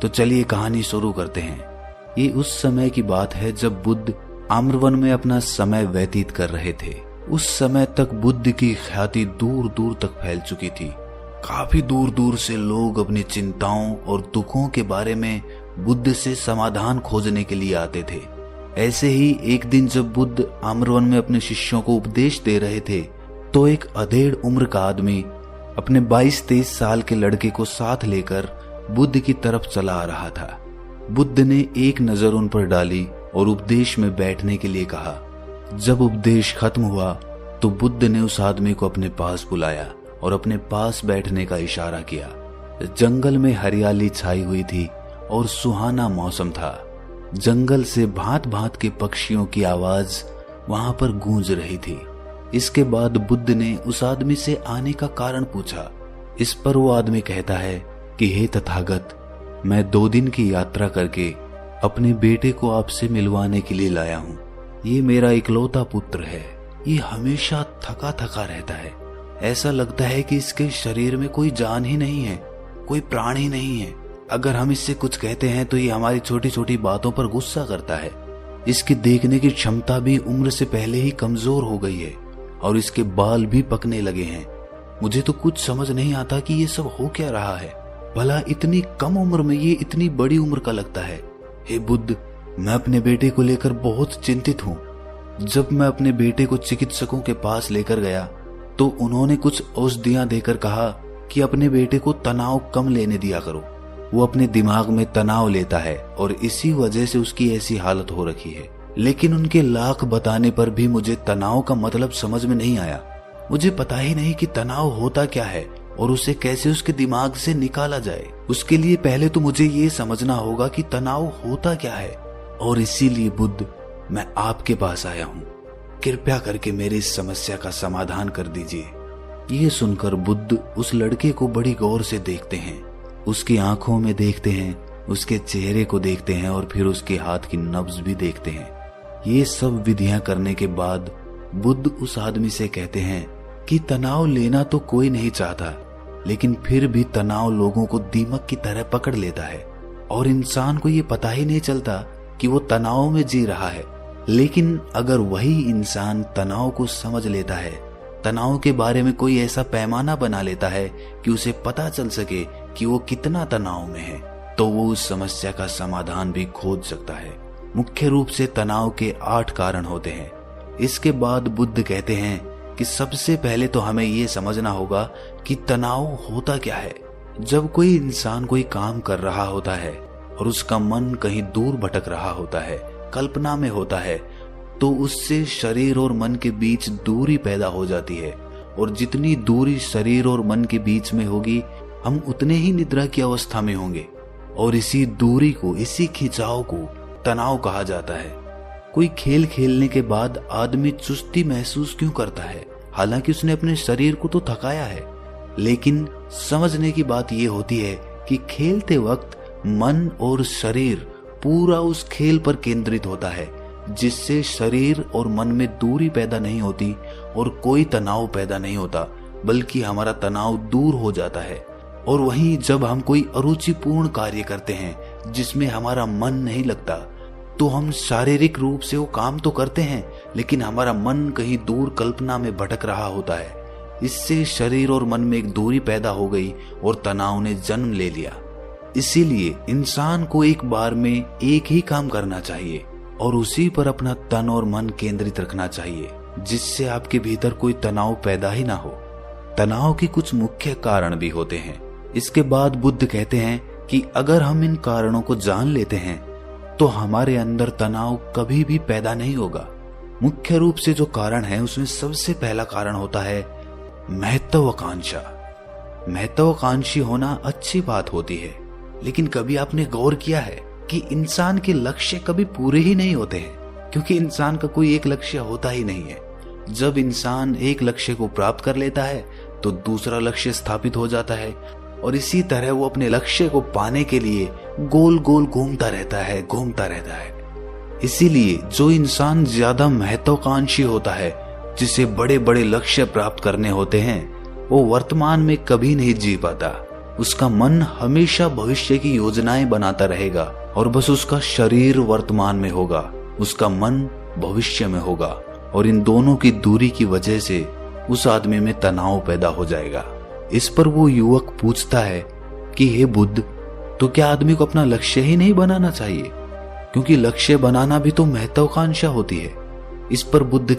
तो चलिए कहानी शुरू करते हैं। ये उस समय की बात है जब बुद्ध आम्रवन में अपना समय व्यतीत कर रहे थे। उस समय तक बुद्ध की ख्याति दूर दूर तक फैल चुकी थी। काफी दूर दूर से लोग अपनी चिंताओं और दुखों के बारे में बुद्ध से समाधान खोजने के लिए आते थे। ऐसे ही एक दिन जब बुद्ध आम्रवन में अपने शिष्यों को उपदेश दे रहे थे तो एक अधेड़ उम्र का आदमी अपने 22-23 साल के लड़के को साथ लेकर बुद्ध की तरफ चला आ रहा था। बुद्ध ने एक नजर उन पर डाली और उपदेश में बैठने के लिए कहा। जब उपदेश खत्म हुआ तो बुद्ध ने उस आदमी को अपने पास बुलाया और अपने पास बैठने का इशारा किया। जंगल में हरियाली छाई हुई थी और सुहाना मौसम था। जंगल से भांत भांत के पक्षियों की आवाज वहां पर गूंज रही थी। इसके बाद बुद्ध ने उस आदमी से आने का कारण पूछा। इस पर वो आदमी कहता है कि हे तथागत, मैं 2 दिन की यात्रा करके अपने बेटे को आपसे मिलवाने के लिए लाया हूँ। ये मेरा इकलौता पुत्र है। ये हमेशा थका थका रहता है। ऐसा लगता है कि इसके शरीर में कोई जान ही नहीं है, कोई प्राण ही नहीं है। अगर हम इससे कुछ कहते हैं तो ये हमारी छोटी छोटी बातों पर गुस्सा करता है। इसकी देखने की क्षमता भी उम्र से पहले ही कमजोर हो गई है और इसके बाल भी पकने लगे हैं। मुझे तो कुछ समझ नहीं आता कि ये सब हो क्या रहा है। भला इतनी कम उम्र में ये इतनी बड़ी उम्र का लगता है। हे बुद्ध, मैं अपने बेटे को लेकर बहुत चिंतित हूँ। जब मैं अपने बेटे को चिकित्सकों के पास लेकर गया तो उन्होंने कुछ औषधियां देकर कहा कि अपने बेटे को तनाव कम लेने दिया करो। वो अपने दिमाग में तनाव लेता है और इसी वजह से उसकी ऐसी हालत हो रखी है। लेकिन उनके लाख बताने पर भी मुझे तनाव का मतलब समझ में नहीं आया। मुझे पता ही नहीं कि तनाव होता क्या है और उसे कैसे उसके दिमाग से निकाला जाए। उसके लिए पहले तो मुझे ये समझना होगा कि तनाव होता क्या है। और इसीलिए बुद्ध, मैं आपके पास आया हूँ। कृपया करके मेरी इस समस्या का समाधान कर दीजिए। ये सुनकर बुद्ध उस लड़के को बड़ी गौर से देखते हैं। उसकी आंखों में देखते हैं, उसके चेहरे को देखते हैं और फिर उसके हाथ की नब्ज भी देखते हैं। ये सब विधियां करने के बाद बुद्ध उस आदमी से कहते हैं कि तनाव लेना तो कोई नहीं चाहता, लेकिन फिर भी तनाव लोगों को दीमक की तरह पकड़ लेता है और इंसान को ये पता ही नहीं चलता कि वो तनाव में जी रहा है। लेकिन अगर वही इंसान तनाव को समझ लेता है, तनाव के बारे में कोई ऐसा पैमाना बना लेता है कि उसे पता चल सके कि वो कितना तनाव में है, तो वो उस समस्या का समाधान भी खोज सकता है। मुख्य रूप से तनाव के 8 कारण होते हैं। इसके बाद बुद्ध कहते हैं कि सबसे पहले तो हमें ये समझना होगा कि तनाव होता क्या है। जब कोई इंसान कोई काम कर रहा होता है और उसका मन कहीं दूर भटक रहा होता है, कल्पना में होता है, तो उससे शरीर और मन के बीच दूरी पैदा हो जाती है। और जितनी दूरी शरीर और मन के बीच में होगी, हम उतने ही निद्रा की अवस्था में होंगे। और इसी दूरी को, इसी खिंचाव को तनाव कहा जाता है। कोई खेल खेलने के बाद आदमी चुस्ती महसूस क्यों करता है? हालांकि उसने अपने शरीर को तो थकाया है। लेकिन समझने की बात यह होती है कि खेलते वक्त मन और शरीर पूरा उस खेल पर केंद्रित होता है, जिससे शरीर और मन में दूरी पैदा नहीं होती और कोई तनाव पैदा नहीं होता, बल्कि हमारा तनाव दूर हो जाता है। और वहीं जब हम कोई अरुचिपूर्ण कार्य करते हैं जिसमें हमारा मन नहीं लगता, तो हम शारीरिक रूप से वो काम तो करते हैं, लेकिन हमारा मन कहीं दूर कल्पना में भटक रहा होता है। इससे शरीर और मन में एक दूरी पैदा हो गई और तनाव ने जन्म ले लिया। इसीलिए इंसान को एक बार में एक ही काम करना चाहिए और उसी पर अपना तन और मन केंद्रित रखना चाहिए, जिससे आपके भीतर कोई तनाव पैदा ही ना हो। तनाव के कुछ मुख्य कारण भी होते हैं। इसके बाद बुद्ध कहते हैं कि अगर हम इन कारणों को जान लेते हैं तो हमारे अंदर तनाव कभी भी पैदा नहीं होगा। मुख्य रूप से जो कारण है उसमें सबसे पहला कारण होता है महत्वाकांक्षा। महत्वाकांक्षी होना अच्छी बात होती है, लेकिन कभी आपने गौर किया है कि इंसान के लक्ष्य कभी पूरे ही नहीं होते हैं, क्योंकि इंसान का कोई एक लक्ष्य होता ही नहीं है। जब इंसान एक लक्ष्य को प्राप्त कर लेता है तो दूसरा लक्ष्य स्थापित हो जाता है और इसी तरह वो अपने लक्ष्य को पाने के लिए गोल गोल घूमता रहता है। इसीलिए जो इंसान ज्यादा महत्वाकांक्षी होता है, जिसे बड़े बड़े लक्ष्य प्राप्त करने होते हैं, वो वर्तमान में कभी नहीं जी पाता। उसका मन हमेशा भविष्य की योजनाएं बनाता रहेगा और बस उसका शरीर वर्तमान में होगा, उसका मन भविष्य में होगा। और इन दोनों की दूरी की वजह से उस आदमी में तनाव पैदा हो जाएगा। इस पर वो युवक पूछता है कि हे बुद्ध, तो क्या आदमी को अपना लक्ष्य ही नहीं बनाना चाहिए? क्योंकि लक्ष्य बनाना भी तो महत्वाकांक्षा होती है। इस पर बुद्ध